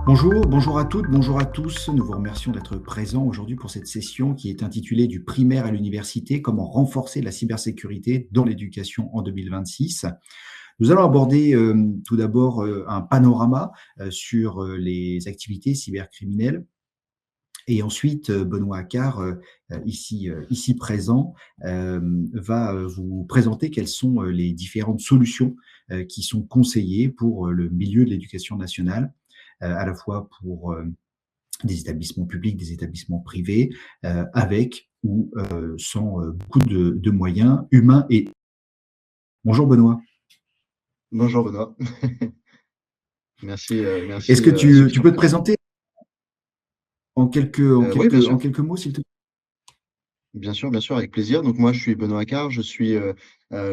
Bonjour à toutes, bonjour à tous. Nous vous remercions d'être présents aujourd'hui pour cette session qui est intitulée Du primaire à l'université, comment renforcer la cybersécurité dans l'éducation en 2026. Nous allons aborder tout d'abord un panorama sur les activités cybercriminelles. Et ensuite, Benoît Accard, ici présent, va vous présenter quelles sont les différentes solutions qui sont conseillées pour le milieu de l'éducation nationale, à la fois pour des établissements publics, des établissements privés, avec ou sans beaucoup de moyens humains. Et bonjour Benoît. Bonjour Benoît. Merci, Est-ce merci que à ceux qui tu sont peux te présents. présenter en Oui, bien sûr. quelques mots, s'il te plaît? Bien sûr, avec plaisir. Donc moi, je suis Benoît Accard, je suis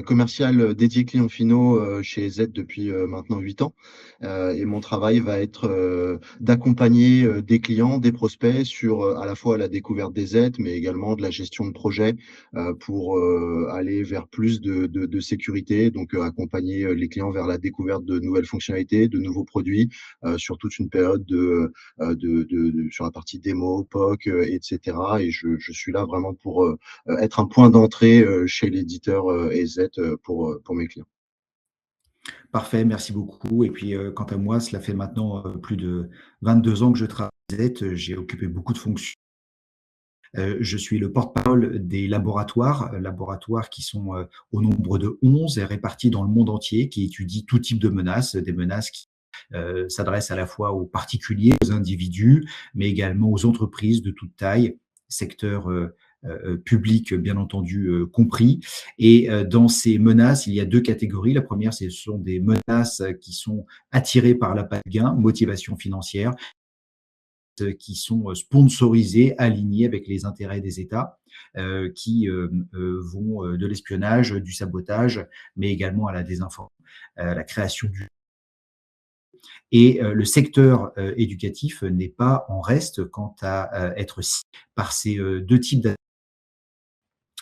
commercial dédié clients finaux chez Z depuis maintenant 8 ans. Et mon travail va être d'accompagner des clients, des prospects sur à la fois la découverte des aides, mais également de la gestion de projet pour aller vers plus de sécurité. Donc accompagner les clients vers la découverte de nouvelles fonctionnalités, de nouveaux produits, sur toute une période sur la partie démo, POC, etc. Et je suis là vraiment pour être un point d'entrée chez l'éditeur EZ pour mes clients. Parfait, merci beaucoup. Et puis, quant à moi, cela fait maintenant plus de 22 ans que je travaille à Z. J'ai occupé beaucoup de fonctions. Je suis le porte-parole des laboratoires qui sont au nombre de 11 et répartis dans le monde entier, qui étudient tout type de menaces, des menaces qui s'adressent à la fois aux particuliers, aux individus, mais également aux entreprises de toute taille, secteur public bien entendu compris. Et dans ces menaces, il y a deux catégories. La première, ce sont des menaces qui sont attirées par l'appât de gain, motivation financière, qui sont sponsorisés, alignés avec les intérêts des États, qui vont de l'espionnage, du sabotage, mais également à la désinformation, la création du... Et le secteur éducatif n'est pas en reste quant à être ciblé par ces deux types d'attaques.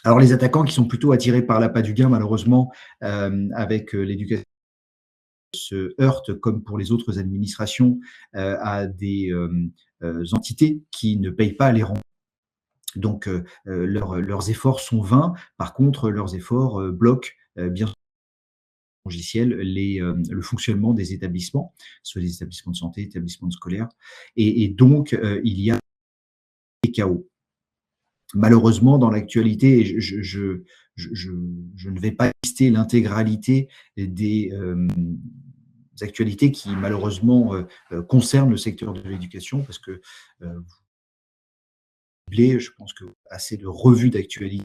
Alors les attaquants qui sont plutôt attirés par l'appât du gain, malheureusement, avec l'éducation, se heurtent, comme pour les autres administrations, à des entités qui ne payent pas les remboursements. Donc, leurs efforts sont vains. Par contre, leurs efforts bloquent bien sûr logiciel le fonctionnement des établissements, soit des établissements de santé, établissements scolaires. Et donc, il y a des chaos. Malheureusement, dans l'actualité, je ne vais pas lister l'intégralité des actualités qui, malheureusement, concernent le secteur de l'éducation, parce que je pense que assez de revues d'actualité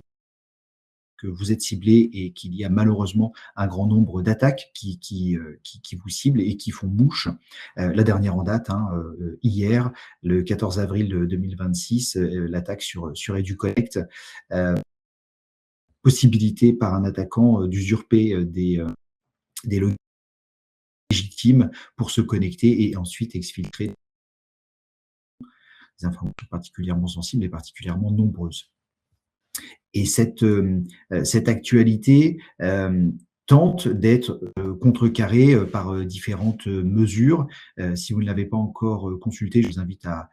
que vous êtes ciblé et qu'il y a malheureusement un grand nombre d'attaques qui vous ciblent et qui font mouche. La dernière en date, hier, le 14 avril 2026, l'attaque sur EduConnect, possibilité par un attaquant d'usurper des logins légitimes pour se connecter et ensuite exfiltrer des informations particulièrement sensibles et particulièrement nombreuses. Et cette actualité tente d'être contrecarrée par différentes mesures. Si vous ne l'avez pas encore consulté, je vous invite à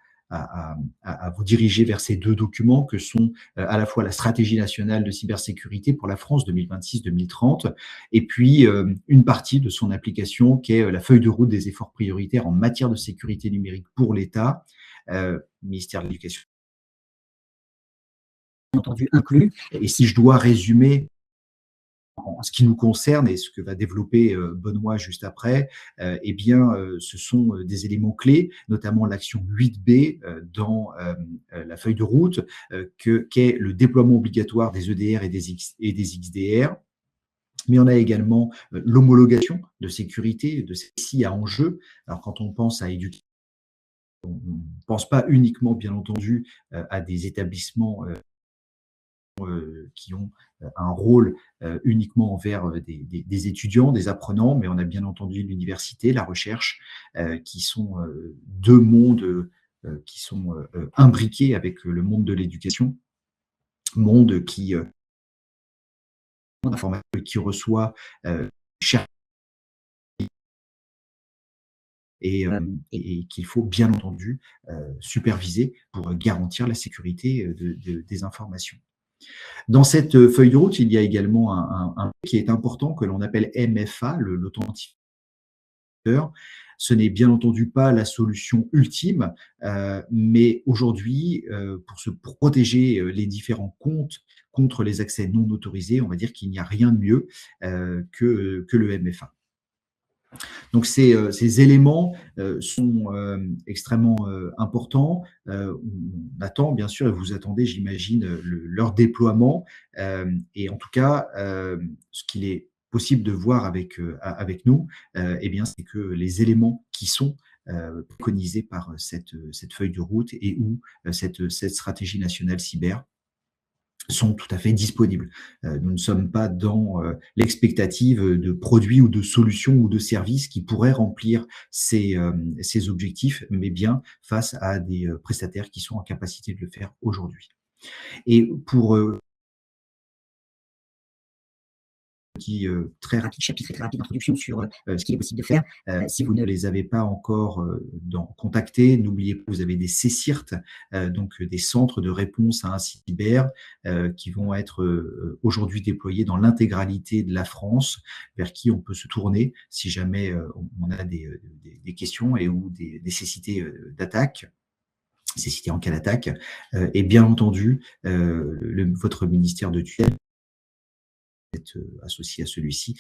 vous diriger vers ces deux documents que sont à la fois la stratégie nationale de cybersécurité pour la France 2026-2030 et puis une partie de son application qui est la feuille de route des efforts prioritaires en matière de sécurité numérique pour l'État, ministère de l'Éducation entendu inclus. Et si je dois résumer en ce qui nous concerne et ce que va développer Benoît juste après, eh bien, ce sont des éléments clés, notamment l'action 8B dans la feuille de route, qu'est le déploiement obligatoire des EDR et des XDR. Mais on a également l'homologation de sécurité de celle-ci à enjeu. Alors, quand on pense à éducation, on ne pense pas uniquement, bien entendu, à des établissements qui ont un rôle uniquement envers des étudiants, des apprenants, mais on a bien entendu l'université, la recherche, qui sont deux mondes qui sont imbriqués avec le monde de l'éducation, monde qui reçoit chaque et qu'il faut bien entendu superviser pour garantir la sécurité des informations. Dans cette feuille de route, il y a également un qui est important que l'on appelle MFA, l'authentificateur. Ce n'est bien entendu pas la solution ultime, mais aujourd'hui, pour protéger les différents comptes contre les accès non autorisés, on va dire qu'il n'y a rien de mieux que le MFA. Donc ces éléments sont extrêmement importants. On attend bien sûr, et vous attendez, j'imagine, leur déploiement. Et en tout cas, ce qu'il est possible de voir avec nous, eh bien, c'est que les éléments qui sont préconisés par cette feuille de route et ou cette stratégie nationale cyber sont tout à fait disponibles. Nous ne sommes pas dans l'expectative de produits ou de solutions ou de services qui pourraient remplir ces objectifs, mais bien face à des prestataires qui sont en capacité de le faire aujourd'hui. Et pour très rapide chapitre et très rapide introduction sur ce qu'il est possible de faire. Si vous ne les avez pas encore contactés, n'oubliez pas que vous avez des CCIRT, donc des centres de réponse à un cyber, qui vont être aujourd'hui déployés dans l'intégralité de la France, vers qui on peut se tourner si jamais on a des questions et ou des nécessités d'attaque. Nécessité en cas d'attaque, et bien entendu, votre ministère de tutelle associé à celui-ci,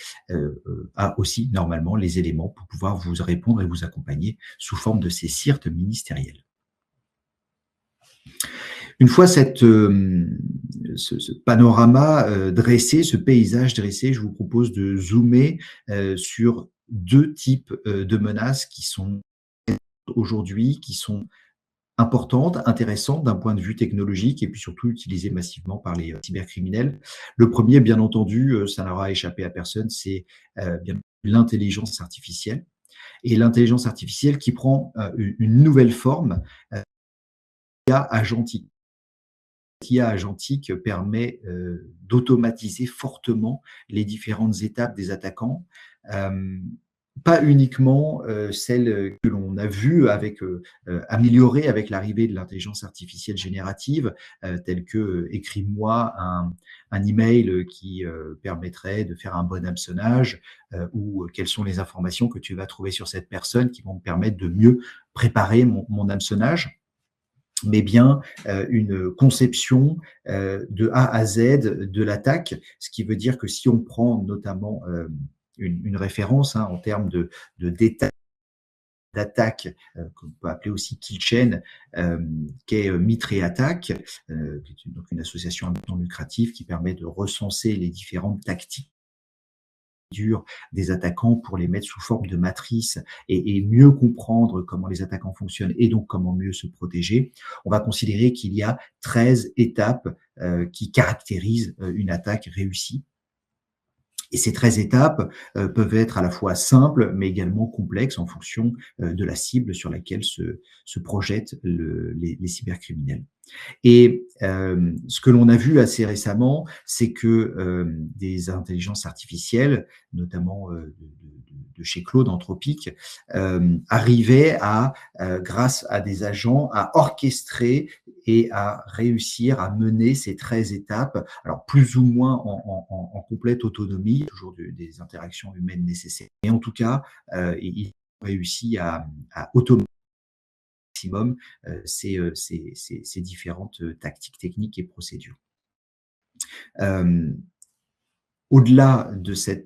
a aussi normalement les éléments pour pouvoir vous répondre et vous accompagner sous forme de ces CIRT ministériels. Une fois ce panorama dressé, ce paysage dressé, je vous propose de zoomer sur deux types de menaces qui sont aujourd'hui, qui sont importante, intéressante d'un point de vue technologique et puis surtout utilisée massivement par les cybercriminels. Le premier, bien entendu, ça n'aura échappé à personne, c'est bien l'intelligence artificielle. Et l'intelligence artificielle qui prend une nouvelle forme, l'IA agentique. L'IA agentique permet d'automatiser fortement les différentes étapes des attaquants. Pas uniquement celle que l'on a vue améliorée avec l'arrivée de l'intelligence artificielle générative, telle que écris-moi un email qui permettrait de faire un bon hameçonnage, ou quelles sont les informations que tu vas trouver sur cette personne qui vont me permettre de mieux préparer mon hameçonnage, mais bien une conception de A à Z de l'attaque, ce qui veut dire que si on prend notamment une référence en termes de détails d'attaque, qu'on peut appeler aussi kill chain, qu'est MitreAttack, donc une association à but non lucratif qui permet de recenser les différentes tactiques des attaquants pour les mettre sous forme de matrice et mieux comprendre comment les attaquants fonctionnent et donc comment mieux se protéger. On va considérer qu'il y a 13 étapes qui caractérisent une attaque réussie. Et ces 13 étapes peuvent être à la fois simples, mais également complexes en fonction de la cible sur laquelle se projettent les cybercriminels. Et ce que l'on a vu assez récemment, c'est que des intelligences artificielles, notamment de chez Claude Anthropique, arrivaient à, grâce à des agents, à orchestrer et à réussir à mener ces 13 étapes, alors plus ou moins en complète autonomie, toujours des interactions humaines nécessaires. Et en tout cas, ils ont réussi à automatiser maximum ces différentes tactiques techniques et procédures. Au-delà de ce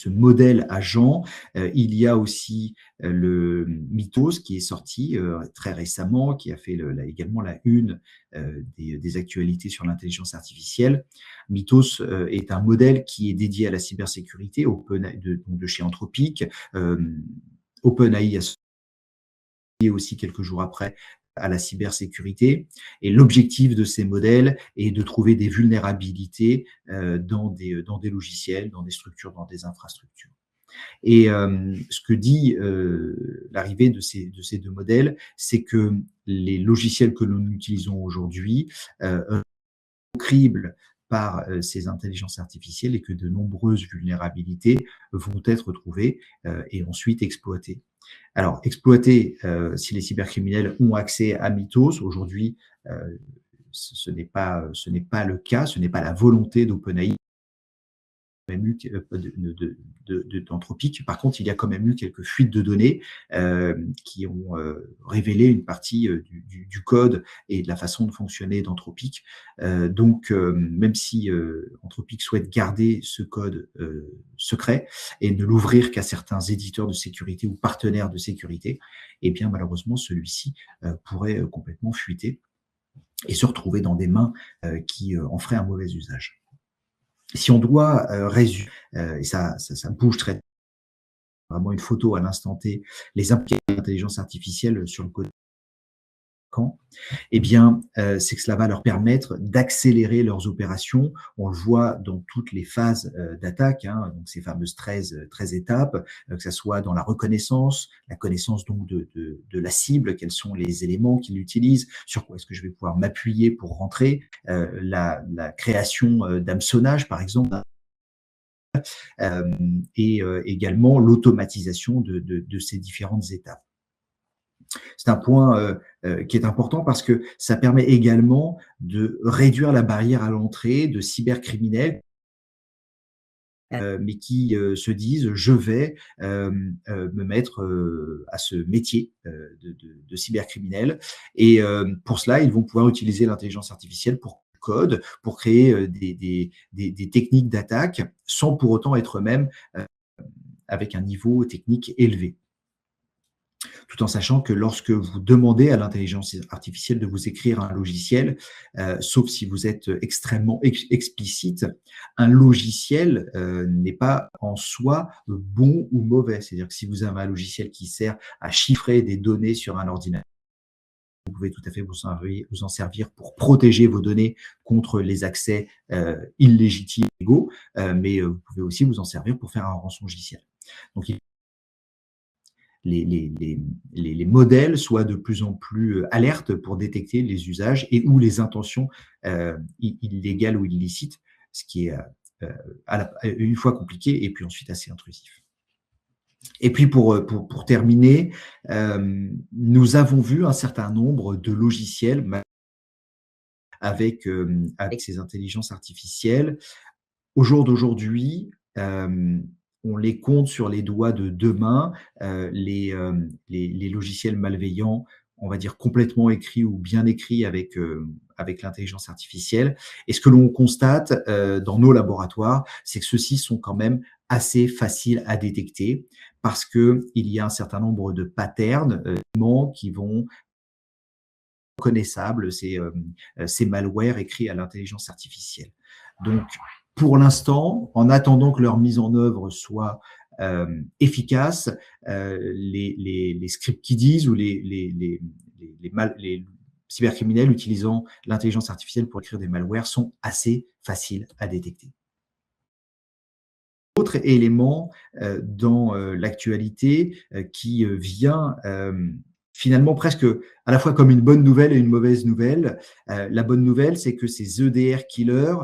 modèle agent, il y a aussi le Mythos qui est sorti très récemment, qui a fait également la une des actualités sur l'intelligence artificielle. Mythos est un modèle qui est dédié à la cybersécurité de chez Anthropique. OpenAI a aussi quelques jours après à la cybersécurité. Et l'objectif de ces modèles est de trouver des vulnérabilités dans des logiciels, dans des structures, dans des infrastructures. Et ce que dit l'arrivée de ces deux modèles, c'est que les logiciels que nous utilisons aujourd'hui criblent par ces intelligences artificielles et que de nombreuses vulnérabilités vont être trouvées et ensuite exploitées. Alors, exploiter, si les cybercriminels ont accès à Mythos, aujourd'hui, ce n'est pas le cas, ce n'est pas la volonté d'OpenAI même eu d'Anthropic. Par contre, il y a quand même eu quelques fuites de données qui ont révélé une partie du code et de la façon de fonctionner d'Anthropic. Donc, même si Anthropic souhaite garder ce code secret et ne l'ouvrir qu'à certains éditeurs de sécurité ou partenaires de sécurité, eh bien, malheureusement, celui-ci pourrait complètement fuiter et se retrouver dans des mains qui en feraient un mauvais usage. Si on doit résumer, et ça bouge très vraiment une photo à l'instant T, les implications de l'intelligence artificielle sur le côté camp, eh bien, c'est que cela va leur permettre d'accélérer leurs opérations. On le voit dans toutes les phases d'attaque, hein, donc ces fameuses 13 étapes, que ce soit dans la reconnaissance, la connaissance donc de la cible, quels sont les éléments qu'il utilise, sur quoi est-ce que je vais pouvoir m'appuyer pour rentrer, la création d'hameçonnage, par exemple, et également l'automatisation de ces différentes étapes. C'est un point qui est important parce que ça permet également de réduire la barrière à l'entrée de cybercriminels mais qui se disent je vais me mettre à ce métier de cybercriminel et pour cela ils vont pouvoir utiliser l'intelligence artificielle pour code, pour créer des techniques d'attaque sans pour autant être eux-mêmes avec un niveau technique élevé. Tout en sachant que lorsque vous demandez à l'intelligence artificielle de vous écrire un logiciel, sauf si vous êtes extrêmement explicite, un logiciel n'est pas en soi bon ou mauvais. C'est-à-dire que si vous avez un logiciel qui sert à chiffrer des données sur un ordinateur, vous pouvez tout à fait vous en servir pour protéger vos données contre les accès illégitimes, illégaux, mais vous pouvez aussi vous en servir pour faire un rançongiciel. Donc, les modèles soient de plus en plus alertes pour détecter les usages et ou les intentions illégales ou illicites, ce qui est une fois compliqué et puis ensuite assez intrusif. Et puis pour terminer, nous avons vu un certain nombre de logiciels avec ces intelligences artificielles. Au jour d'aujourd'hui, on les compte sur les doigts de deux mains, les logiciels malveillants, on va dire complètement écrits ou bien écrits avec l'intelligence artificielle. Et ce que l'on constate dans nos laboratoires, c'est que ceux-ci sont quand même assez faciles à détecter parce qu'il y a un certain nombre de patterns qui vont reconnaissables, ces malwares écrits à l'intelligence artificielle. Donc, pour l'instant, en attendant que leur mise en œuvre soit efficace, les script kiddies ou les cybercriminels utilisant l'intelligence artificielle pour écrire des malwares sont assez faciles à détecter. Autre élément dans l'actualité qui vient finalement presque à la fois comme une bonne nouvelle et une mauvaise nouvelle. La bonne nouvelle, c'est que ces EDR killers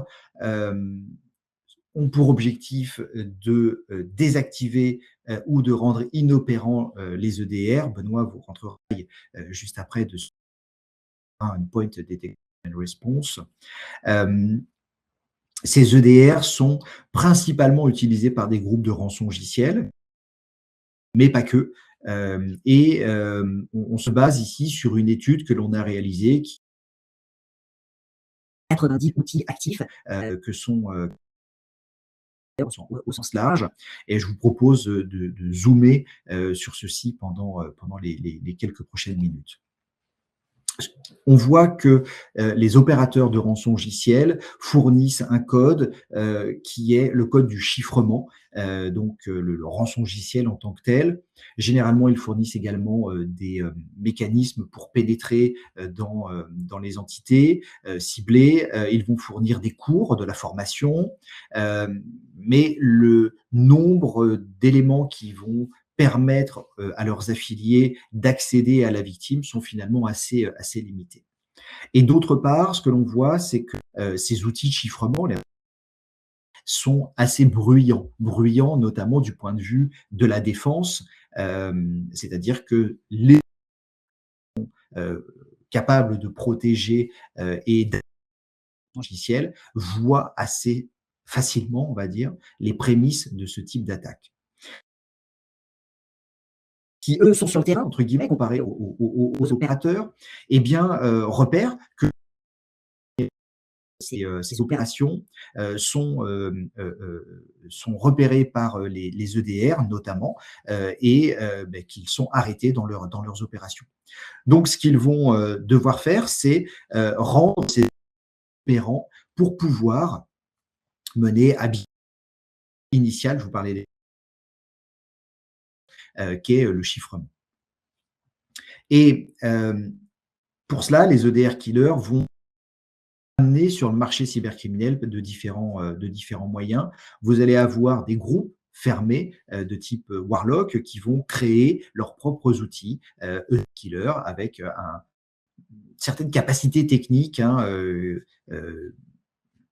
ont pour objectif de désactiver ou de rendre inopérants les EDR. Benoît vous rentrera juste après de un point detection and response. Ces EDR sont principalement utilisés par des groupes de rançongiciels, mais pas que. On se base ici sur une étude que l'on a réalisée qui 90 outils actifs que sont au sens large. Et je vous propose de zoomer sur ceci pendant les quelques prochaines minutes. On voit que les opérateurs de rançongiciel fournissent un code qui est le code du chiffrement, donc le rançongiciel en tant que tel. Généralement, ils fournissent également des mécanismes pour pénétrer dans les entités ciblées. Ils vont fournir des cours, de la formation, mais le nombre d'éléments qui vont permettre à leurs affiliés d'accéder à la victime sont finalement assez limités. Et d'autre part, ce que l'on voit, c'est que ces outils de chiffrement sont assez bruyants notamment du point de vue de la défense, c'est-à-dire que les capables de protéger et logiciels voient assez facilement, on va dire, les prémices de ce type d'attaque. Qui, eux, sont sur le terrain, entre guillemets, comparés aux opérateurs, eh bien, repèrent que ces opérations sont repérées par les EDR notamment et qu'ils sont arrêtés dans leurs opérations. Donc, ce qu'ils vont devoir faire, c'est rendre ces opérants pour pouvoir mener à initial, je vous parlais qui est le chiffrement. Et pour cela, les EDR killers vont amener sur le marché cybercriminel de différents moyens. Vous allez avoir des groupes fermés de type Warlock qui vont créer leurs propres outils killers avec certaines capacités techniques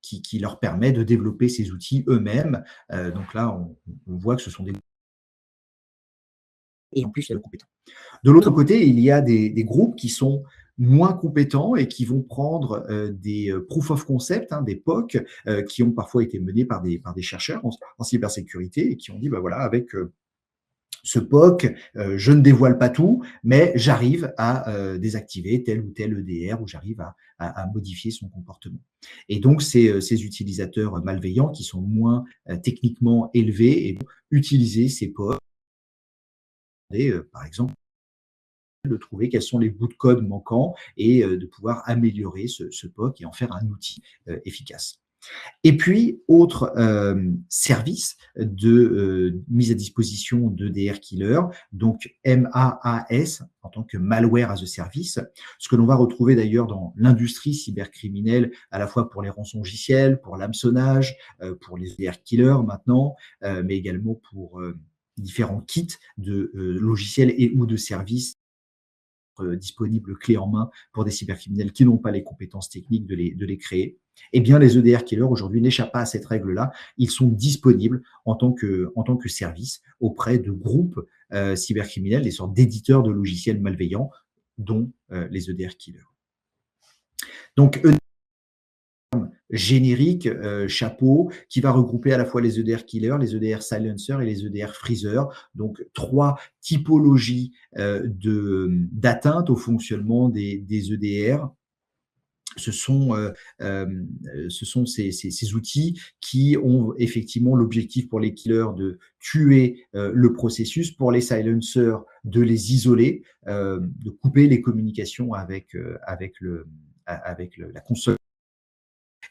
qui leur permet de développer ces outils eux-mêmes. Donc là, on voit que ce sont des et en plus compétents. De l'autre côté, il y a des groupes qui sont moins compétents et qui vont prendre des proof of concept, des POC, qui ont parfois été menés par des chercheurs en cybersécurité et qui ont dit, bah voilà, avec ce POC, je ne dévoile pas tout, mais j'arrive à désactiver tel ou tel EDR ou j'arrive à modifier son comportement. Et donc, ces utilisateurs malveillants qui sont moins techniquement élevés et vont utiliser ces POC, par exemple, de trouver quels sont les bouts de code manquants et de pouvoir améliorer ce POC et en faire un outil efficace. Et puis, autre service de mise à disposition de DR Killer, donc MAAS, en tant que Malware as a Service, ce que l'on va retrouver d'ailleurs dans l'industrie cybercriminelle, à la fois pour les rançongiciels, pour l'hameçonnage, pour les DR Killers maintenant, mais également pour différents kits de logiciels et ou de services disponibles clé en main pour des cybercriminels qui n'ont pas les compétences techniques de les créer. Eh bien, les EDR killers aujourd'hui n'échappent pas à cette règle-là. Ils sont disponibles en tant que service auprès de groupes cybercriminels, des sortes d'éditeurs de logiciels malveillants, dont les EDR killers. Donc, générique, chapeau, qui va regrouper à la fois les EDR killers, les EDR silencers et les EDR freezers. Donc, 3 typologies d'atteinte au fonctionnement des EDR. Ce sont ces outils qui ont effectivement l'objectif pour les killers de tuer le processus, pour les silencers de les isoler, de couper les communications avec la console.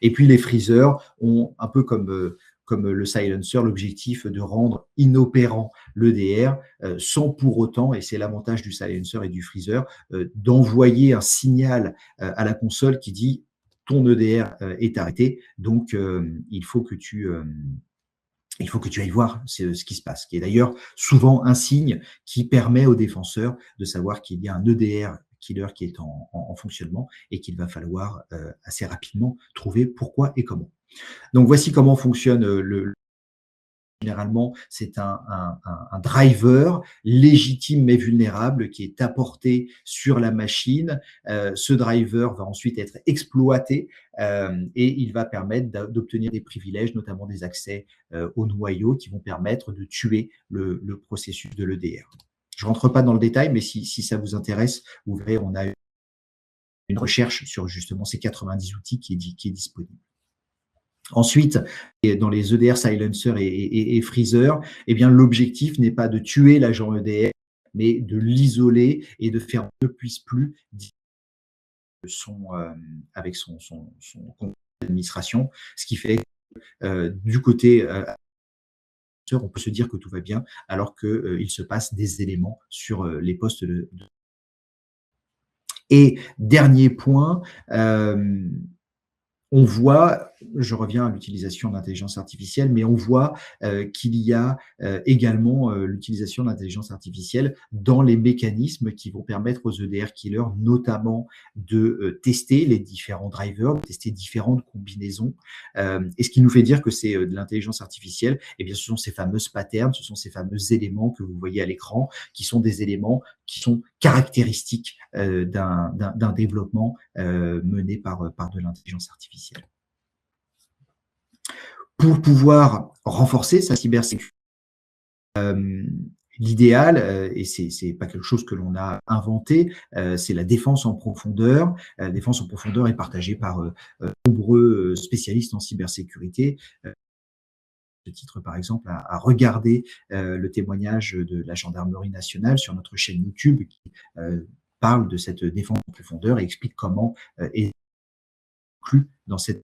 Et puis les freezers ont, un peu comme le silencer, l'objectif de rendre inopérant l'EDR sans pour autant, et c'est l'avantage du silencer et du freezer, d'envoyer un signal à la console qui dit ton EDR est arrêté, donc il faut que tu ailles voir ce qui se passe, qui est d'ailleurs souvent un signe qui permet aux défenseurs de savoir qu'il y a un EDR killer qui est en fonctionnement et qu'il va falloir assez rapidement trouver pourquoi et comment. Donc, voici comment fonctionne généralement, c'est un driver légitime mais vulnérable qui est apporté sur la machine. Ce driver va ensuite être exploité et il va permettre d'obtenir des privilèges, notamment des accès au noyau qui vont permettre de tuer le processus de l'EDR. Je ne rentre pas dans le détail, mais si ça vous intéresse, vous verrez, on a une recherche sur justement ces 90 outils qui est disponible. Ensuite, dans les EDR silencer et freezer, eh bien, l'objectif n'est pas de tuer l'agent EDR, mais de l'isoler et de faire qu'il ne puisse plus avec son compte d'administration, ce qui fait que du côté on peut se dire que tout va bien, alors qu'il se passe des éléments sur les postes de... Et dernier point, on voit je reviens à l'utilisation de l'intelligence artificielle, mais on voit qu'il y a également l'utilisation de l'intelligence artificielle dans les mécanismes qui vont permettre aux EDR killers notamment de tester les différents drivers, de tester différentes combinaisons. Et ce qui nous fait dire que c'est de l'intelligence artificielle, eh bien, ce sont ces fameuses patterns, ce sont ces fameux éléments que vous voyez à l'écran, qui sont des éléments qui sont caractéristiques d'un développement mené par de l'intelligence artificielle. Pour pouvoir renforcer sa cybersécurité, l'idéal, et c'est pas quelque chose que l'on a inventé, c'est la défense en profondeur. La défense en profondeur est partagée par nombreux spécialistes en cybersécurité. Ce titre, par exemple, à regarder le témoignage de la gendarmerie nationale sur notre chaîne YouTube qui parle de cette défense en profondeur et explique comment est inclus dans cette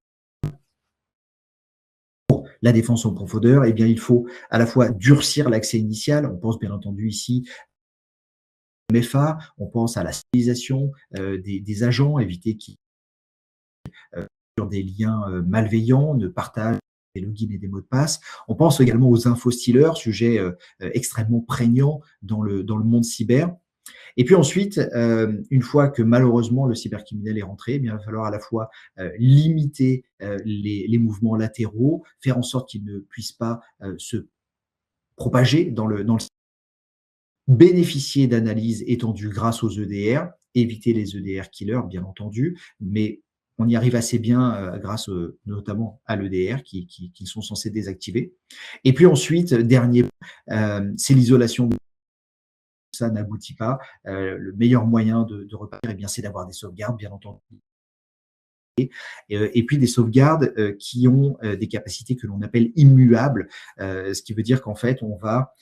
la défense en profondeur, eh bien, il faut à la fois durcir l'accès initial. On pense bien entendu ici MFA, on pense à la stabilisation des agents, éviter qu'ils sur des liens malveillants, ne partagent des logins et des mots de passe. On pense également aux infostealers, sujet extrêmement prégnant dans le monde cyber. Et puis ensuite, une fois que malheureusement le cybercriminel est rentré, eh bien, il va falloir à la fois limiter les mouvements latéraux, faire en sorte qu'ils ne puissent pas se propager dans le bénéficier d'analyses étendues grâce aux EDR, éviter les EDR killers, bien entendu, mais on y arrive assez bien grâce notamment à l'EDR qui sont censés désactiver. Et puis ensuite, dernier, c'est l'isolation. Ça n'aboutit pas. Le meilleur moyen de repartir, eh bien, c'est d'avoir des sauvegardes, bien entendu. Et puis des sauvegardes qui ont des capacités que l'on appelle immuables, ce qui veut dire qu'en fait, on va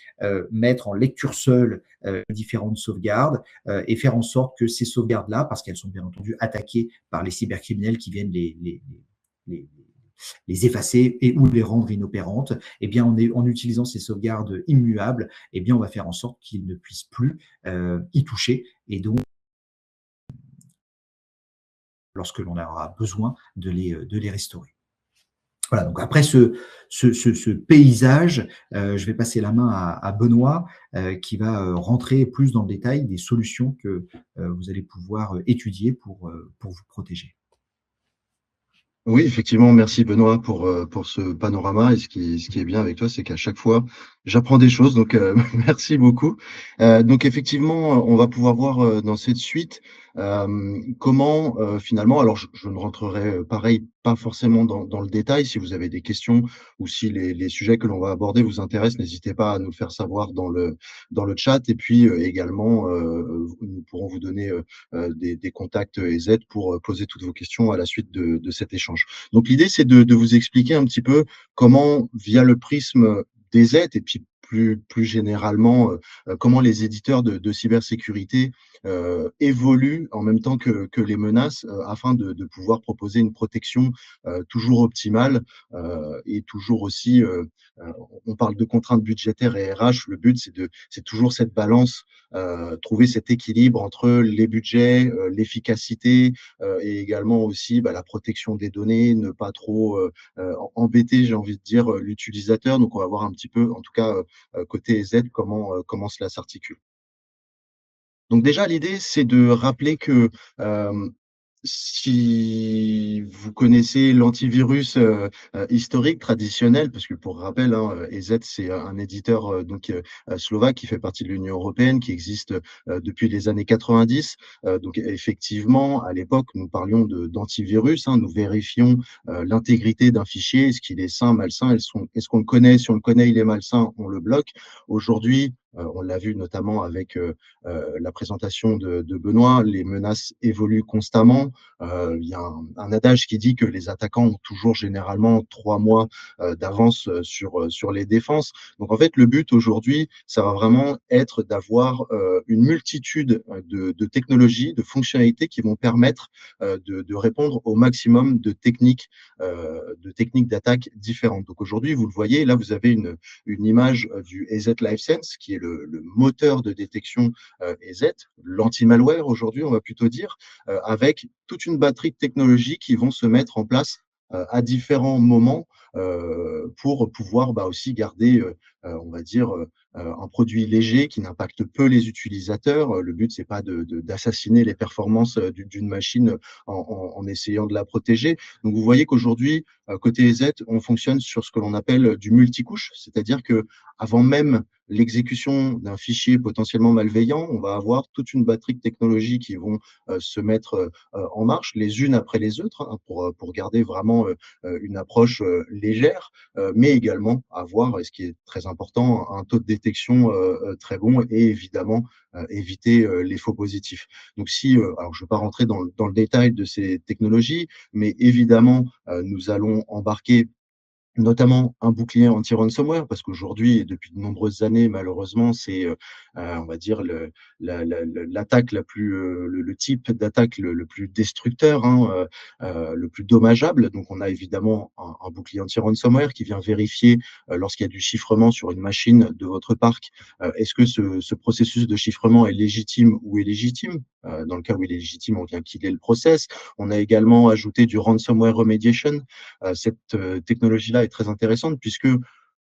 mettre en lecture seule différentes sauvegardes et faire en sorte que ces sauvegardes-là, parce qu'elles sont bien entendu attaquées par les cybercriminels qui viennent les les effacer et ou les rendre inopérantes, eh bien, en utilisant ces sauvegardes immuables, eh bien, on va faire en sorte qu'ils ne puissent plus y toucher et donc lorsque l'on aura besoin de les restaurer. Voilà, donc après ce paysage, je vais passer la main à Benoît qui va rentrer plus dans le détail des solutions que vous allez pouvoir étudier pour vous protéger. Oui, effectivement, merci Benoît pour ce panorama. Et ce qui est bien avec toi, c'est qu'à chaque fois, j'apprends des choses. Donc, merci beaucoup. Donc, effectivement, on va pouvoir voir dans cette suite comment finalement, alors je ne rentrerai pareil, pas forcément dans le détail. Si vous avez des questions ou si les sujets que l'on va aborder vous intéressent, n'hésitez pas à nous le faire savoir dans le chat. Et puis également, nous pourrons vous donner des contacts et aides pour poser toutes vos questions à la suite de cet échange. Donc l'idée, c'est de vous expliquer un petit peu comment, via le prisme des aides et puis plus généralement, comment les éditeurs de cybersécurité évoluent en même temps que les menaces afin de pouvoir proposer une protection toujours optimale et toujours aussi, on parle de contraintes budgétaires et RH, le but c'est toujours cette balance, trouver cet équilibre entre les budgets, l'efficacité et également aussi la protection des données, ne pas trop embêter, j'ai envie de dire, l'utilisateur. Donc, on va voir un petit peu, en tout cas, côté Z, comment cela s'articule. Donc déjà, l'idée, c'est de rappeler que si vous connaissez l'antivirus historique, traditionnel, parce que pour rappel, hein, EZ, c'est un éditeur slovaque qui fait partie de l'Union européenne, qui existe depuis les années 90. Donc effectivement, à l'époque, nous parlions d'antivirus, hein, nous vérifions l'intégrité d'un fichier, est-ce qu'il est sain, malsain, est-ce qu'on le connaît, si on le connaît, il est malsain, on le bloque. Aujourd'hui, on l'a vu notamment avec la présentation de Benoît, les menaces évoluent constamment. Il y a un adage qui dit que les attaquants ont toujours généralement 3 mois d'avance sur les défenses. Donc en fait, le but aujourd'hui, ça va vraiment être d'avoir une multitude de technologies, de fonctionnalités qui vont permettre de répondre au maximum de techniques d'attaque différentes. Donc aujourd'hui, vous le voyez, là, vous avez une image du EZ LiveSense, qui est le moteur de détection EZ, l'anti-malware aujourd'hui, on va plutôt dire, avec toute une batterie de technologies qui vont se mettre en place à différents moments pour pouvoir aussi garder, on va dire, un produit léger qui n'impacte peu les utilisateurs. Le but, c'est pas d'assassiner les performances d'une machine en essayant de la protéger. Donc, vous voyez qu'aujourd'hui, côté EZ, on fonctionne sur ce que l'on appelle du multicouche, c'est-à-dire que avant même l'exécution d'un fichier potentiellement malveillant, on va avoir toute une batterie de technologies qui vont se mettre en marche les unes après les autres hein, pour garder vraiment une approche légère, mais également avoir, et ce qui est très important, un taux de détection très bon et évidemment éviter les faux positifs. Donc si, alors je ne vais pas rentrer dans le détail de ces technologies, mais évidemment, nous allons embarquer notamment un bouclier anti-ransomware, parce qu'aujourd'hui et depuis de nombreuses années, malheureusement, c'est, on va dire l'attaque la plus, le type d'attaque le plus destructeur, hein, le plus dommageable. Donc on a évidemment un bouclier anti-ransomware qui vient vérifier, lorsqu'il y a du chiffrement sur une machine de votre parc, est-ce que ce processus de chiffrement est légitime ou illégitime? Dans le cas où il est légitime, on vient killer le process. On a également ajouté du ransomware remediation. Cette technologie-là est très intéressante puisque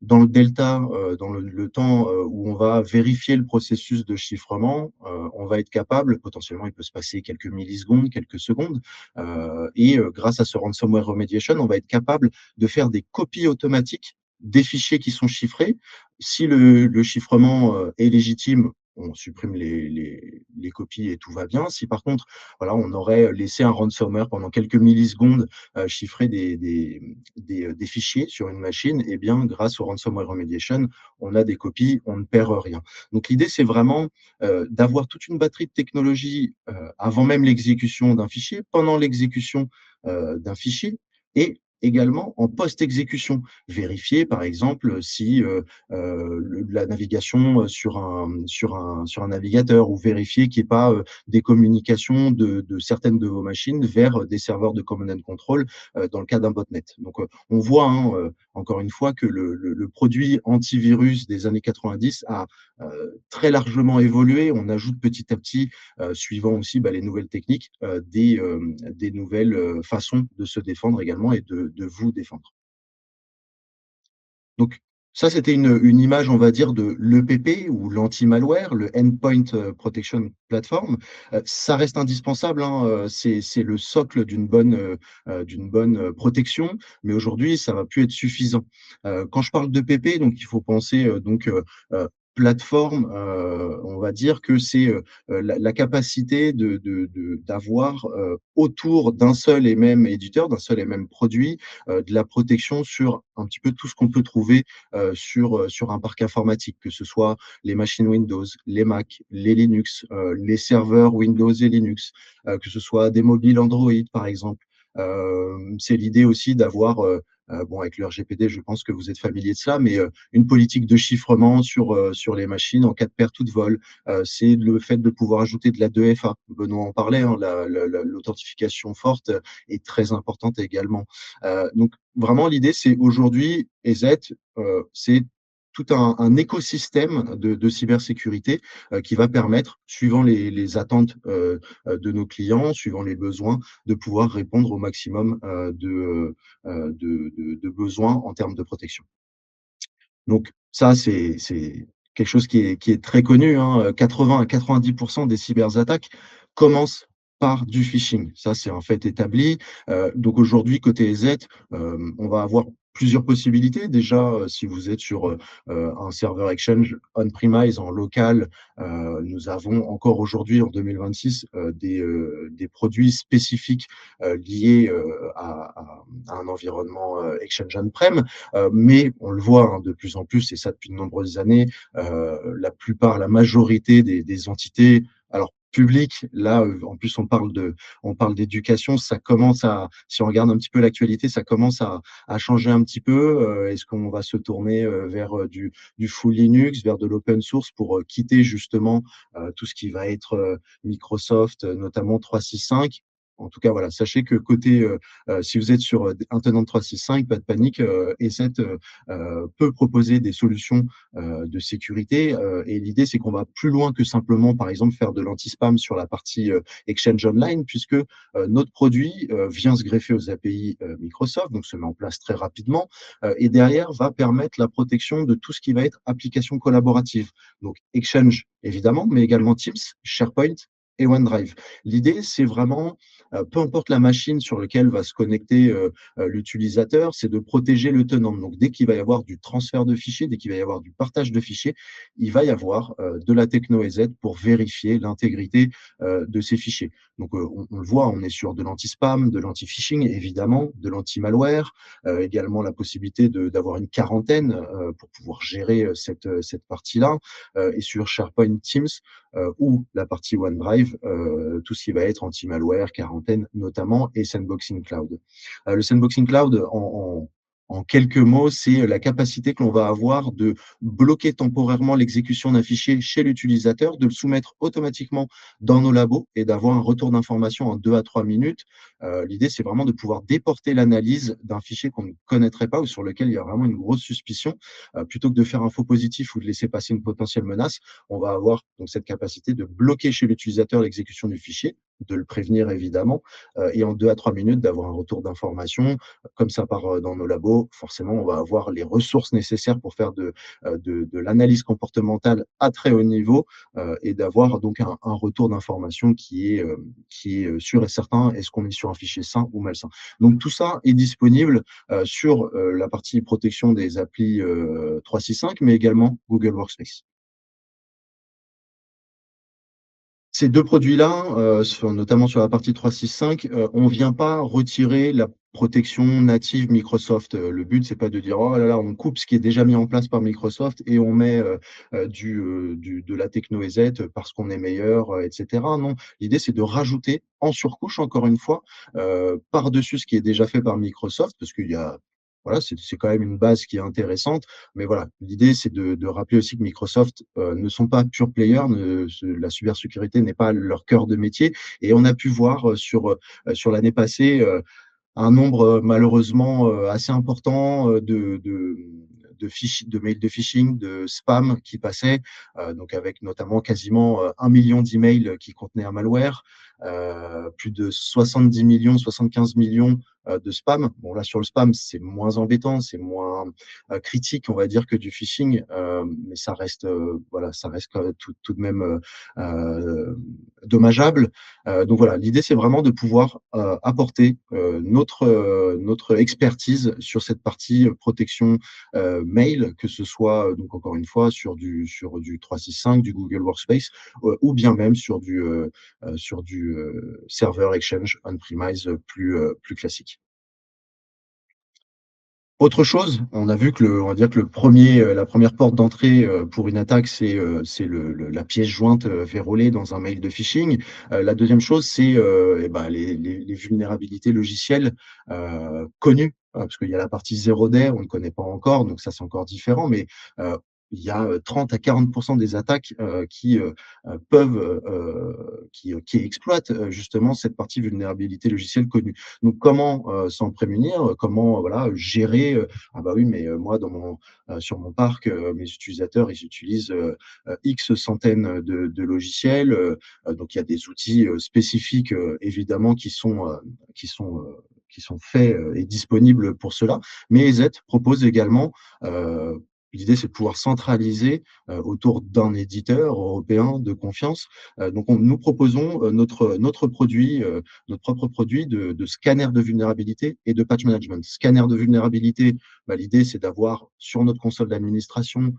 dans le delta, dans le temps où on va vérifier le processus de chiffrement, on va être capable, potentiellement il peut se passer quelques millisecondes, quelques secondes, grâce à ce ransomware remediation, on va être capable de faire des copies automatiques des fichiers qui sont chiffrés. Si le chiffrement est légitime, on supprime les copies et tout va bien. Si par contre, voilà, on aurait laissé un ransomware pendant quelques millisecondes chiffrer des fichiers sur une machine, eh bien, grâce au ransomware remediation, on a des copies, on ne perd rien. Donc l'idée, c'est vraiment d'avoir toute une batterie de technologies avant même l'exécution d'un fichier, pendant l'exécution d'un fichier et également en post-exécution. Vérifier, par exemple, si la navigation sur un navigateur ou vérifier qu'il n'y ait pas des communications de certaines de vos machines vers des serveurs de command and control dans le cas d'un botnet. Donc, on voit, hein, encore une fois, que le produit antivirus des années 90 a très largement évolué. On ajoute petit à petit, suivant aussi les nouvelles techniques, des nouvelles façons de se défendre également et de vous défendre. Donc ça, c'était une image, on va dire, de l'EPP ou l'anti-malware, le Endpoint Protection Platform. Ça reste indispensable, hein, c'est le socle d'une bonne, protection, mais aujourd'hui, ça va plus être suffisant. Quand je parle d'EPP, donc il faut penser, plateforme, on va dire que c'est, la capacité d'avoir, autour d'un seul et même éditeur, d'un seul et même produit, de la protection sur un petit peu tout ce qu'on peut trouver sur un parc informatique, que ce soit les machines Windows, les Mac, les Linux, les serveurs Windows et Linux, que ce soit des mobiles Android, par exemple. C'est l'idée aussi d'avoir, bon, avec le RGPD, je pense que vous êtes familier de ça, mais une politique de chiffrement sur les machines en cas de perte ou de vol. C'est le fait de pouvoir ajouter de la 2FA. Benoît en parlait, hein, l'authentification forte est très importante également. Donc, vraiment, l'idée, c'est aujourd'hui, EZ, c'est tout un écosystème de cybersécurité qui va permettre, suivant les attentes de nos clients, suivant les besoins, de pouvoir répondre au maximum de besoins en termes de protection. Donc ça, c'est quelque chose qui est très connu, hein, 80 à 90 des cyberattaques commencent par du phishing. Ça, c'est un fait établi. Donc aujourd'hui, côté EZ, on va avoir plusieurs possibilités. Déjà, si vous êtes sur, un serveur Exchange on-premise, en local, nous avons encore aujourd'hui, en 2026, des produits spécifiques, liés, à un environnement, Exchange on-prem. Mais on le voit hein, de plus en plus, et ça depuis de nombreuses années, la majorité des entités, alors publiques, là, en plus on parle d'éducation, ça commence à, si on regarde un petit peu l'actualité, ça commence à changer un petit peu. Est-ce qu'on va se tourner vers du full Linux, vers de l'open source pour quitter justement tout ce qui va être Microsoft, notamment 365. En tout cas, voilà, sachez que côté, si vous êtes sur un tenant de 365, pas de panique, ESET peut proposer des solutions de sécurité. Et l'idée, c'est qu'on va plus loin que simplement, par exemple, faire de l'anti-spam sur la partie Exchange Online, puisque notre produit vient se greffer aux API Microsoft, donc se met en place très rapidement, et derrière va permettre la protection de tout ce qui va être application collaborative. Donc Exchange, évidemment, mais également Teams, SharePoint et OneDrive. L'idée, c'est vraiment, peu importe la machine sur laquelle va se connecter l'utilisateur, c'est de protéger le tenant. Donc, dès qu'il va y avoir du transfert de fichiers, dès qu'il va y avoir du partage de fichiers, il va y avoir de la techno EZ pour vérifier l'intégrité de ces fichiers. Donc, on le voit, on est sur de l'anti-spam, de l'anti-phishing, évidemment, de l'anti-malware, également la possibilité d'avoir une quarantaine pour pouvoir gérer cette partie-là. Et sur SharePoint Teams, ou la partie OneDrive, tout ce qui va être anti-malware, quarantaine notamment, et Sandboxing Cloud. Le Sandboxing Cloud, en quelques mots, c'est la capacité que l'on va avoir de bloquer temporairement l'exécution d'un fichier chez l'utilisateur, de le soumettre automatiquement dans nos labos et d'avoir un retour d'information en 2 à 3 minutes. L'idée, c'est vraiment de pouvoir déporter l'analyse d'un fichier qu'on ne connaîtrait pas ou sur lequel il y a vraiment une grosse suspicion. Plutôt que de faire un faux positif ou de laisser passer une potentielle menace, on va avoir donc cette capacité de bloquer chez l'utilisateur l'exécution du fichier, de le prévenir évidemment, et en 2 à 3 minutes d'avoir un retour d'information. Comme ça part dans nos labos, forcément, on va avoir les ressources nécessaires pour faire de l'analyse comportementale à très haut niveau, et d'avoir donc un retour d'information qui est sûr et certain. Est-ce qu'on est sur un fichier sain ou malsain? Donc tout ça est disponible sur la partie protection des applis 365, mais également Google Workspace. Ces 2 produits-là, notamment sur la partie 365, on ne vient pas retirer la protection native Microsoft. Le but, c'est pas de dire: «Oh là là, on coupe ce qui est déjà mis en place par Microsoft et on met, de la techno EZ parce qu'on est meilleur, et cetera». Non, l'idée, c'est de rajouter en surcouche, encore une fois, par-dessus ce qui est déjà fait par Microsoft, parce qu'il y a voilà, c'est quand même une base qui est intéressante. Mais voilà, l'idée, c'est de rappeler aussi que Microsoft, ne sont pas pure players, la cybersécurité n'est pas leur cœur de métier. Et on a pu voir, sur l'année passée, un nombre, malheureusement, assez important, de mails de phishing, de spam qui passaient, donc avec notamment quasiment, 1 000 000 d'emails qui contenaient un malware, plus de 70 millions, 75 millions de spam. Bon là, sur le spam, c'est moins embêtant, c'est moins, critique, on va dire, que du phishing, mais ça reste, voilà, ça reste quand même tout de même, dommageable. Donc voilà, l'idée, c'est vraiment de pouvoir, apporter, notre expertise sur cette partie, protection, mail, que ce soit, donc encore une fois sur du 365, du Google Workspace, ou bien même sur du serveur Exchange on-premise, plus classique. Autre chose, on a vu que on va dire que la première porte d'entrée, pour une attaque, c'est la pièce jointe, vérolée dans un mail de phishing. La deuxième chose, c'est, et ben, les vulnérabilités logicielles, connues, parce qu'il y a la partie 0 day, on ne connaît pas encore, donc ça, c'est encore différent, mais, heu, il y a, 30 à 40 des attaques, qui exploitent, justement cette partie vulnérabilité logicielle connue. Donc comment, s'en prémunir? Comment, voilà, gérer, ah bah oui, mais moi sur mon parc, mes utilisateurs, ils utilisent, X centaines de logiciels, donc il y a des outils, spécifiques, évidemment qui sont faits, et disponibles pour cela. Mais EZ propose également, l'idée, c'est de pouvoir centraliser, autour d'un éditeur européen de confiance. Donc nous proposons, notre propre produit de scanner de vulnérabilité et de patch management. Scanner de vulnérabilité, bah, l'idée, c'est d'avoir sur notre console d'administration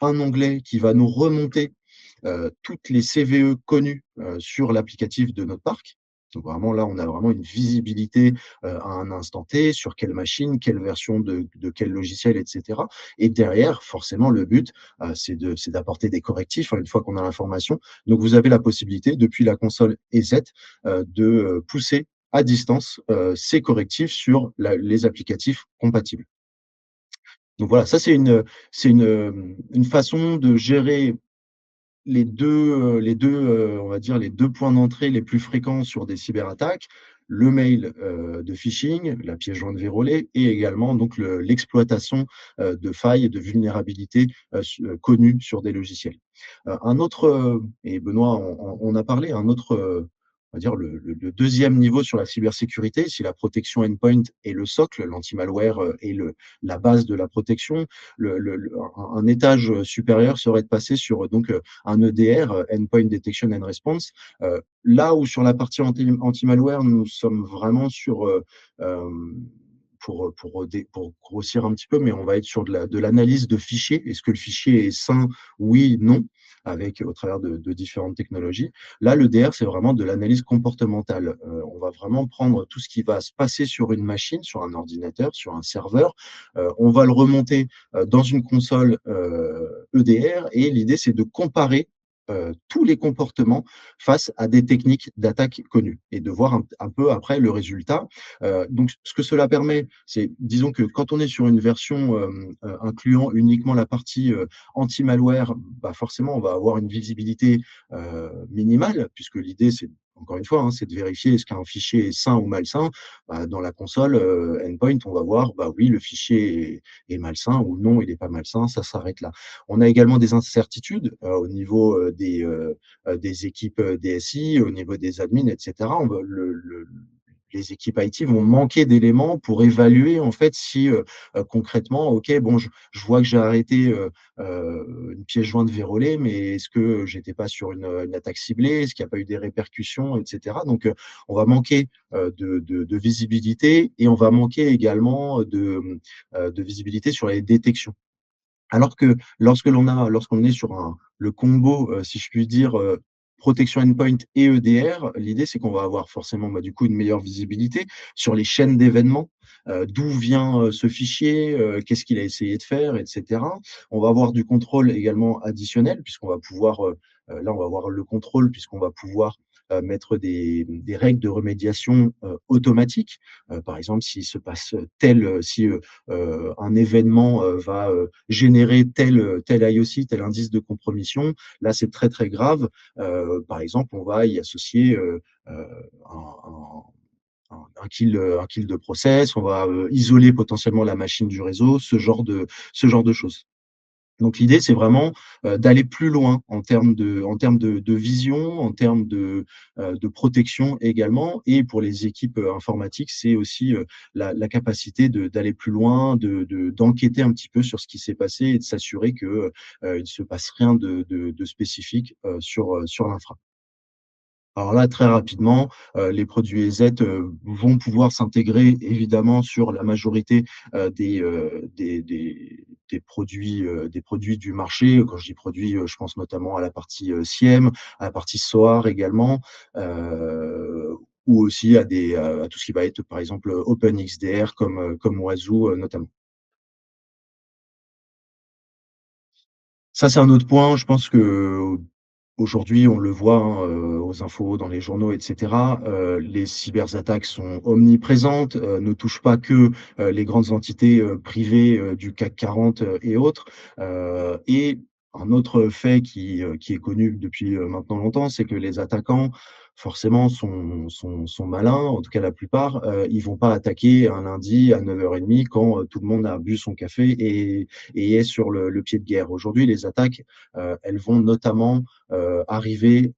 un onglet qui va nous remonter, toutes les CVE connues, sur l'applicatif de notre parc. Donc vraiment là, on a vraiment une visibilité, à un instant T, sur quelle machine, quelle version de quel logiciel, et cetera. Et derrière, forcément, le but, c'est d'apporter des correctifs, hein, une fois qu'on a l'information. Donc vous avez la possibilité, depuis la console EZ, de pousser à distance, ces correctifs sur les applicatifs compatibles. Donc voilà, ça c'est une façon de gérer les 2, on va dire les 2 points d'entrée les plus fréquents sur des cyberattaques. le mail de phishing, la pièce jointe vérolée et également donc l'exploitation de failles et de vulnérabilités connues sur des logiciels. Un autre, et Benoît en a parlé, un autre, on va dire le 2e niveau sur la cybersécurité, si la protection endpoint est le socle, l'anti-malware, est la base de la protection, un étage supérieur serait de passer sur donc un EDR, Endpoint Detection and Response. Là où sur la partie anti-malware, nous sommes vraiment sur, pour grossir un petit peu, mais on va être sur de l'analyse de fichiers. Est-ce que le fichier est sain? Oui, non, avec au travers de différentes technologies. Là, l'EDR, c'est vraiment de l'analyse comportementale. On va vraiment prendre tout ce qui va se passer sur une machine, sur un ordinateur, sur un serveur. On va le remonter dans une console EDR et l'idée, c'est de comparer tous les comportements face à des techniques d'attaque connues et de voir un peu après le résultat. Donc, ce que cela permet, c'est, disons que quand on est sur une version incluant uniquement la partie anti-malware, bah forcément, on va avoir une visibilité minimale, puisque l'idée, c'est encore une fois, hein, c'est de vérifier est-ce qu'un fichier est sain ou malsain. Bah, dans la console endpoint, on va voir, bah oui, le fichier est malsain ou non, il n'est pas malsain, ça s'arrête là. On a également des incertitudes au niveau des équipes DSI, au niveau des admins, etc. Les équipes IT vont manquer d'éléments pour évaluer en fait si concrètement, ok, bon, je vois que j'ai arrêté une pièce jointe vérolée, mais est-ce que j'étais pas sur une attaque ciblée? Est-ce qu'il n'y a pas eu des répercussions, etc. Donc, on va manquer de visibilité et on va manquer également de visibilité sur les détections. Alors que lorsqu'on est sur le combo, si je puis dire, protection endpoint et EDR, l'idée c'est qu'on va avoir forcément, bah, du coup, une meilleure visibilité sur les chaînes d'événements, d'où vient, ce fichier, qu'est-ce qu'il a essayé de faire et cetera. On va avoir du contrôle également additionnel puisqu'on va pouvoir, là, on va avoir le contrôle puisqu'on va pouvoir, mettre des règles de remédiation, automatiques. Par exemple, s'il se passe si, un événement, va, générer tel IOC, tel indice de compromission. Là, c'est très, très grave. Par exemple, on va y associer, un kill de process, on va, isoler potentiellement la machine du réseau, ce genre de choses. Donc l'idée, c'est vraiment, d'aller plus loin en termes de vision, en termes de protection également et pour les équipes, informatiques, c'est aussi, la capacité d'aller plus loin, d'enquêter un petit peu sur ce qui s'est passé et de s'assurer que, il ne se passe rien de spécifique, sur l'infra. Alors là, très rapidement, les produits EZ, vont pouvoir s'intégrer évidemment sur la majorité, des produits du marché. Quand je dis produits, je pense notamment à la partie, SIEM, à la partie SOAR également, ou aussi à tout ce qui va être, par exemple, OpenXDR comme Oiseau, notamment. Ça, c'est un autre point. Je pense qu'aujourd'hui, on le voit, hein, aux infos, dans les journaux et cetera, les cyberattaques sont omniprésentes, ne touchent pas que, les grandes entités, privées, du CAC 40, et autres. Et un autre fait qui est connu depuis, maintenant longtemps, c'est que les attaquants, forcément, sont malins, en tout cas la plupart. Ils vont pas attaquer un lundi à 9h30 quand, tout le monde a bu son café et est sur le pied de guerre. Aujourd'hui, les attaques, elles vont notamment arriver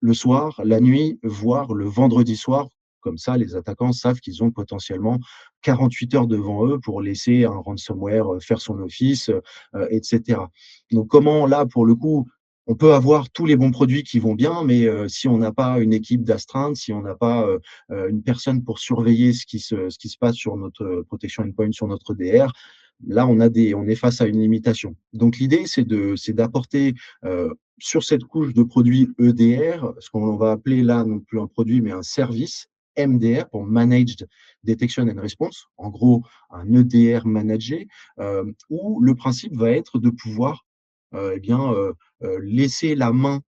le soir, la nuit, voire le vendredi soir. Comme ça, les attaquants savent qu'ils ont potentiellement 48 heures devant eux pour laisser un ransomware faire son office, et cetera. Donc comment là, pour le coup, on peut avoir tous les bons produits qui vont bien, mais si on n'a pas une équipe d'astreinte, si on n'a pas, une personne pour surveiller ce qui se passe sur notre protection endpoint, sur notre DR, là, on est face à une limitation. Donc l'idée, c'est d'apporter, sur cette couche de produits EDR, ce qu'on va appeler là non plus un produit, mais un service MDR pour Managed Detection and Response, en gros un EDR managé, où le principe va être de pouvoir, eh bien, laisser la main,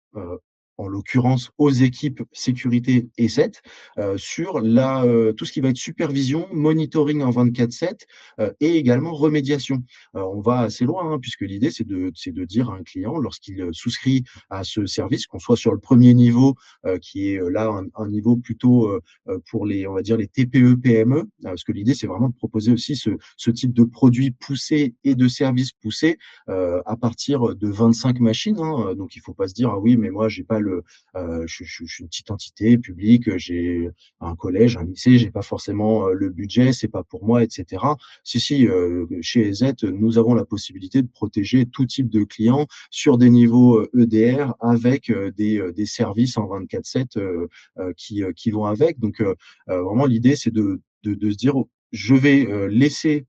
en l'occurrence aux équipes sécurité et 7, sur tout ce qui va être supervision, monitoring en 24/7 et également remédiation. On va assez loin, hein, puisque l'idée, c'est de dire à un client, lorsqu'il souscrit à ce service, qu'on soit sur le premier niveau, qui est là un niveau plutôt pour les, on va dire, les TPE, PME, parce que l'idée, c'est vraiment de proposer aussi ce type de produits poussés et de services poussés à partir de 25 machines, hein. Donc, il ne faut pas se dire, ah oui, mais moi, j'ai pas je suis une petite entité publique, j'ai un collège, un lycée, j'ai pas forcément le budget, c'est pas pour moi, etc. Si, si, chez EZ, nous avons la possibilité de protéger tout type de clients sur des niveaux EDR avec des services en 24/7 qui vont avec. Donc, vraiment, l'idée, c'est de se dire, je vais laisser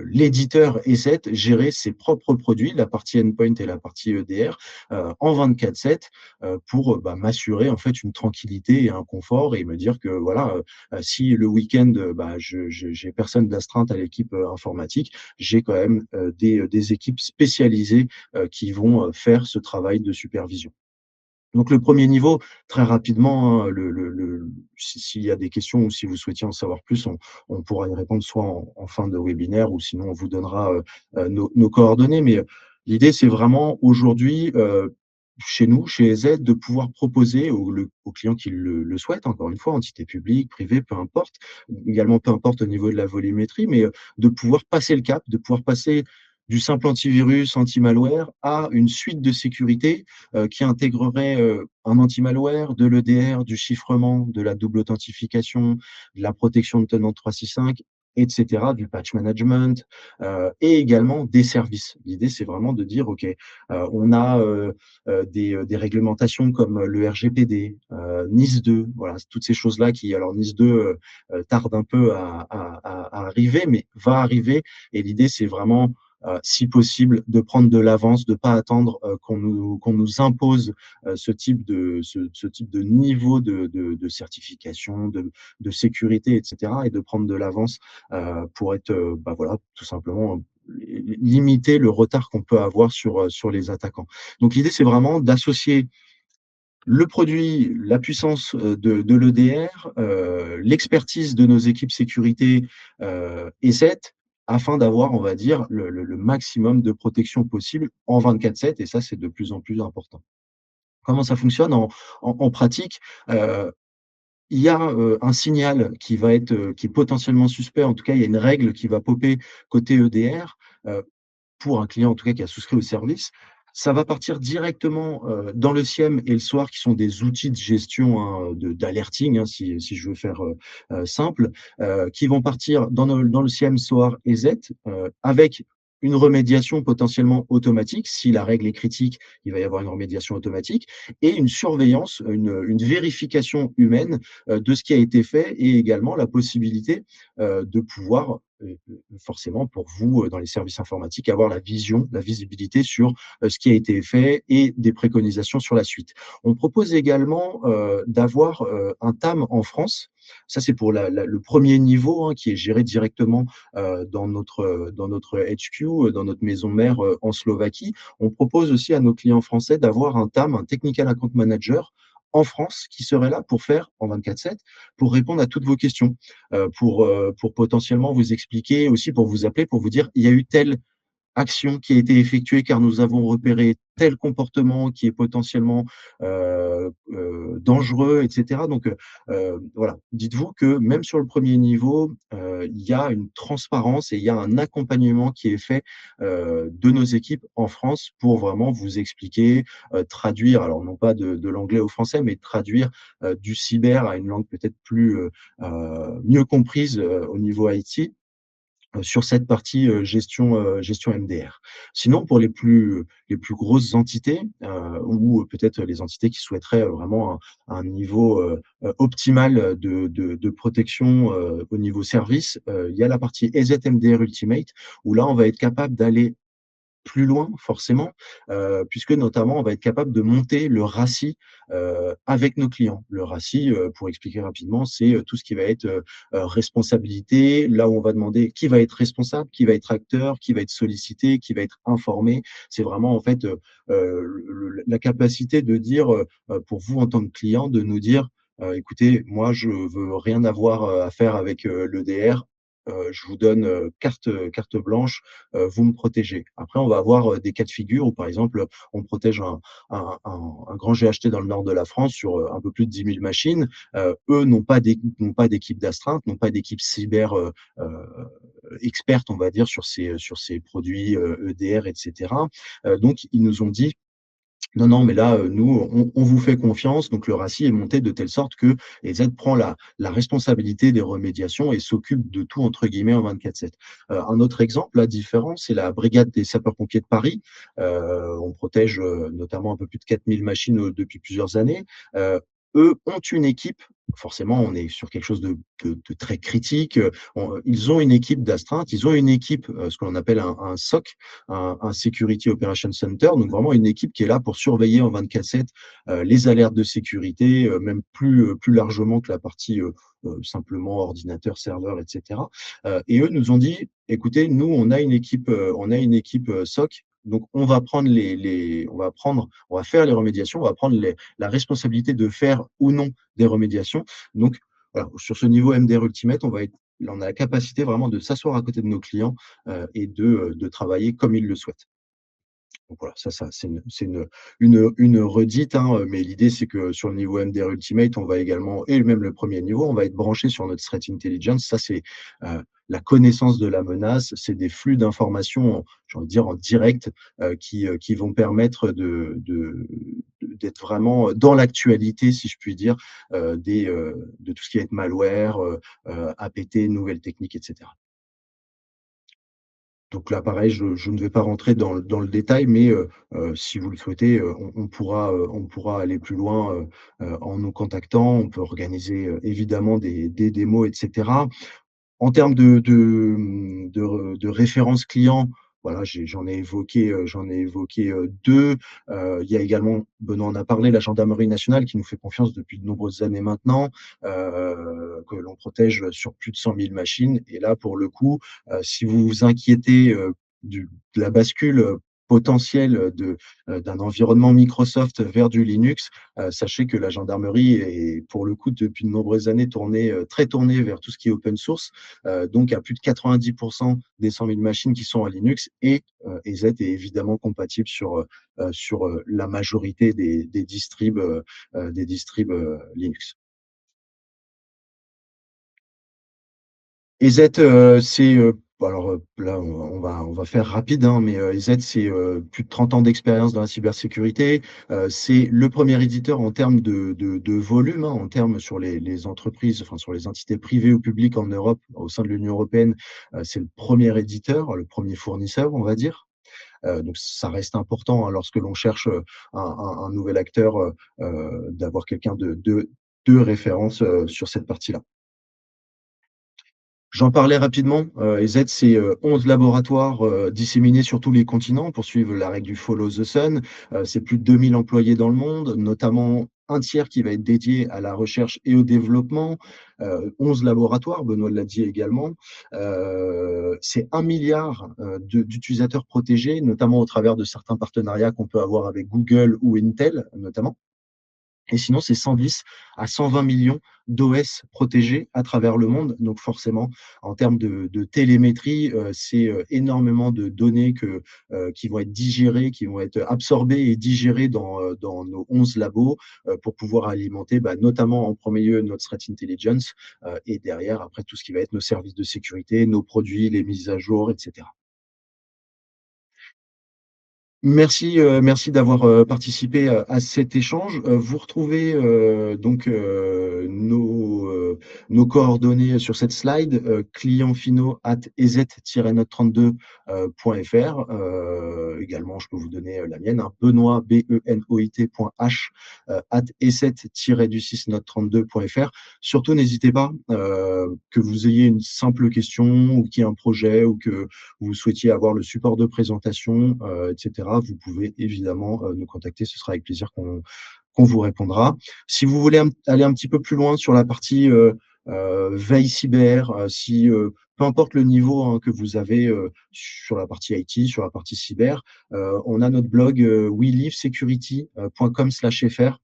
l'éditeur ESET gérer ses propres produits, la partie endpoint et la partie EDR, en 24/7 pour bah, m'assurer en fait une tranquillité et un confort et me dire que voilà, si le week-end, bah, j'ai personne d'astreinte à l'équipe informatique, j'ai quand même des équipes spécialisées qui vont faire ce travail de supervision. Donc le premier niveau, très rapidement, hein, s'il y a des questions ou si vous souhaitiez en savoir plus, on pourra y répondre soit en fin de webinaire ou sinon on vous donnera, nos coordonnées. Mais, l'idée, c'est vraiment aujourd'hui, chez nous, chez EZ, de pouvoir proposer aux clients qui le souhaitent, encore une fois, entité publique, privée, peu importe, également peu importe au niveau de la volumétrie, mais, de pouvoir passer le cap, de pouvoir passer du simple antivirus, anti-malware à une suite de sécurité qui intégrerait un anti-malware, de l'EDR, du chiffrement, de la double authentification, de la protection de tenant 365, etc., du patch management et également des services. L'idée, c'est vraiment de dire, OK, on a des réglementations comme le RGPD, NIS 2, voilà, toutes ces choses-là qui, alors NIS 2 tarde un peu à arriver, mais va arriver. Et l'idée, c'est vraiment si possible, de prendre de l'avance, de ne pas attendre qu'on nous impose ce type de niveau de certification, de sécurité, etc. Et de prendre de l'avance pour être, bah voilà, tout simplement limiter le retard qu'on peut avoir sur les attaquants. Donc l'idée, c'est vraiment d'associer le produit, la puissance de l'EDR, l'expertise de nos équipes sécurité et 7 afin d'avoir, on va dire, le maximum de protection possible en 24/7 et ça, c'est de plus en plus important. Comment ça fonctionne en pratique? Heu, il y a un signal qui est potentiellement suspect, en tout cas, il y a une règle qui va popper côté EDR, pour un client en tout cas qui a souscrit au service, ça va partir directement, dans le SIEM et le SOAR qui sont des outils de gestion, hein, d'alerting, hein, si je veux faire, simple, qui vont partir dans le SIEM, SOAR et Z, avec une remédiation potentiellement automatique. Si la règle est critique, il va y avoir une remédiation automatique et une surveillance, une vérification humaine, de ce qui a été fait et également la possibilité, de pouvoir, forcément pour vous, dans les services informatiques, avoir la vision, la visibilité sur, ce qui a été fait et des préconisations sur la suite. On propose également, d'avoir, un TAM en France. Ça, c'est pour le premier niveau, hein, qui est géré directement, dans notre HQ, dans notre maison mère, en Slovaquie. On propose aussi à nos clients français d'avoir un TAM, un Technical Account Manager, en France, qui serait là pour faire en 24/7, pour répondre à toutes vos questions pour potentiellement vous expliquer, aussi pour vous appeler, pour vous dire: «Il y a eu telle action qui a été effectuée car nous avons repéré tel comportement qui est potentiellement, dangereux» et cetera. Donc, voilà, dites-vous que même sur le premier niveau, il y a une transparence et il y a un accompagnement qui est fait, de nos équipes en France pour vraiment vous expliquer, traduire, alors non pas de l'anglais au français, mais traduire, du cyber à une langue peut-être plus, mieux comprise, au niveau IT sur cette partie, gestion MDR. Sinon, pour les plus grosses entités, ou peut-être les entités qui souhaiteraient, vraiment un niveau, optimal de protection, au niveau service, il y a la partie EZ MDR Ultimate où là, on va être capable d'aller plus loin forcément, puisque notamment on va être capable de monter le RACI, avec nos clients. Le RACI, pour expliquer rapidement, c'est, tout ce qui va être, responsabilité, là où on va demander qui va être responsable, qui va être acteur, qui va être sollicité, qui va être informé. C'est vraiment en fait, le la capacité de dire, pour vous en tant que client, de nous dire: «Écoutez, moi je veux rien avoir, à faire avec, l'EDR, je vous donne, carte blanche, vous me protégez». Après on va avoir, des cas de figure où par exemple, on protège un grand GHT dans le nord de la France sur, un peu plus de 10 000 machines. Eux n'ont pas d'équipe d'astreinte, n'ont pas d'équipe cyber, experte, on va dire, sur ces produits, EDR et cetera. Donc ils nous ont dit: «Non, non, mais là, nous, on vous fait confiance». Donc le RACI est monté de telle sorte que EZ prend la responsabilité des remédiations et s'occupe de tout entre guillemets en 24/7. Un autre exemple, là, différent, c'est la brigade des sapeurs-pompiers de Paris. On protège, notamment un peu plus de 4 000 machines, depuis plusieurs années. Eux ont une équipe, forcément, on est sur quelque chose de très critique, ils ont une équipe d'astreinte, ils ont une équipe, ce que l'on appelle un SOC, un Security Operations Center, donc vraiment une équipe qui est là pour surveiller en 24/7, les alertes de sécurité, même plus largement que la partie, simplement ordinateur, serveur et cetera. Et eux nous ont dit: «Écoutez, nous, on a une équipe, SOC, donc on va faire les remédiations, on va prendre la responsabilité de faire ou non des remédiations». Donc voilà, sur ce niveau MDR Ultimate, on a la capacité vraiment de s'asseoir à côté de nos clients, et de travailler comme ils le souhaitent. Donc voilà, ça c'est une redite, hein, mais l'idée c'est que sur le niveau MDR Ultimate, on va également et même le premier niveau, on va être branché sur notre Threat Intelligence. Ça c'est, la connaissance de la menace, c'est des flux d'informations, j'ai envie de dire en direct, qui vont permettre d'être vraiment dans l'actualité, si je puis dire, de tout ce qui va être malware, APT, nouvelles techniques et cetera. Donc là, pareil, je ne vais pas rentrer dans le détail, mais si vous le souhaitez, on pourra aller plus loin, en nous contactant. On peut organiser, évidemment des démos et cetera. En termes de références clients, voilà, j'en ai évoqué, 2. Il y a également, Benoît en a parlé, la gendarmerie nationale qui nous fait confiance depuis de nombreuses années maintenant, que l'on protège sur plus de 100 000 machines. Et là, pour le coup, si vous vous inquiétez, du de la bascule, potentielle, d'un environnement Microsoft vers du Linux, sachez que la gendarmerie est, pour le coup, depuis de nombreuses années, très tournée vers tout ce qui est open source. Donc à plus de 90 des 100 000 machines qui sont en Linux, et EZ est évidemment compatible sur, la majorité des distribs, Linux. EZ, c'est, alors, là, on va faire rapide, hein, mais EZ, c'est, plus de 30 ans d'expérience dans la cybersécurité. C'est le premier éditeur en termes de volume, hein, en termes sur les entreprises, enfin, sur les entités privées ou publiques en Europe, au sein de l'Union européenne. C'est le premier éditeur, le premier fournisseur, on va dire. Donc ça reste important, hein, lorsque l'on cherche, un nouvel acteur, d'avoir quelqu'un de référence, sur cette partie-là. J'en parlais rapidement, EZ, c'est, 11 laboratoires, disséminés sur tous les continents pour suivre la règle du Follow the Sun. C'est plus de 2 000 employés dans le monde, notamment un tiers qui va être dédié à la recherche et au développement. 11 laboratoires, Benoît l'a dit également. C'est 1 milliard d'utilisateurs protégés, notamment au travers de certains partenariats qu'on peut avoir avec Google ou Intel, notamment. Et sinon, c'est 110 à 120 millions d'OS protégés à travers le monde. Donc forcément, en termes de télémétrie, c'est, énormément de données qui vont être digérées, qui vont être absorbées et digérées dans nos 11 labos, pour pouvoir alimenter, bah, notamment en premier lieu notre Threat Intelligence, et derrière après tout ce qui va être nos services de sécurité, nos produits, les mises à jour et cetera. Merci d'avoir participé à cet échange. Vous retrouvez nos coordonnées sur cette slide, clientfinaux@ez-note32.fr. Également, je peux vous donner la mienne, hein, Benoît, benoit.h, @e7-note32.fr. Surtout, n'hésitez pas, que vous ayez une simple question ou qu'il y ait un projet ou que vous souhaitiez avoir le support de présentation, etc., vous pouvez évidemment nous contacter. Ce sera avec plaisir qu'on vous répondra. Si vous voulez aller un petit peu plus loin sur la partie veille cyber, si peu importe le niveau hein, que vous avez sur la partie IT, sur la partie cyber, on a notre blog welivesecurity.com/fr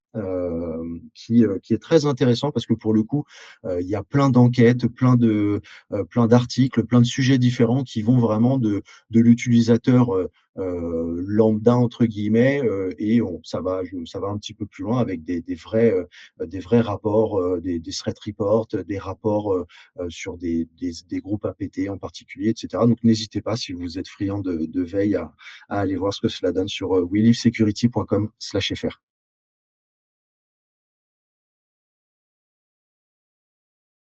qui est très intéressant parce que pour le coup, il y a plein d'enquêtes, plein d'articles, plein de sujets différents qui vont vraiment de l'utilisateur lambda entre guillemets et ça va un petit peu plus loin avec des vrais rapports, des threat reports, des rapports sur des groupes APT en particulier, etc. Donc n'hésitez pas si vous êtes friand de veille à aller voir ce que cela donne sur willivesecurity.com/fr.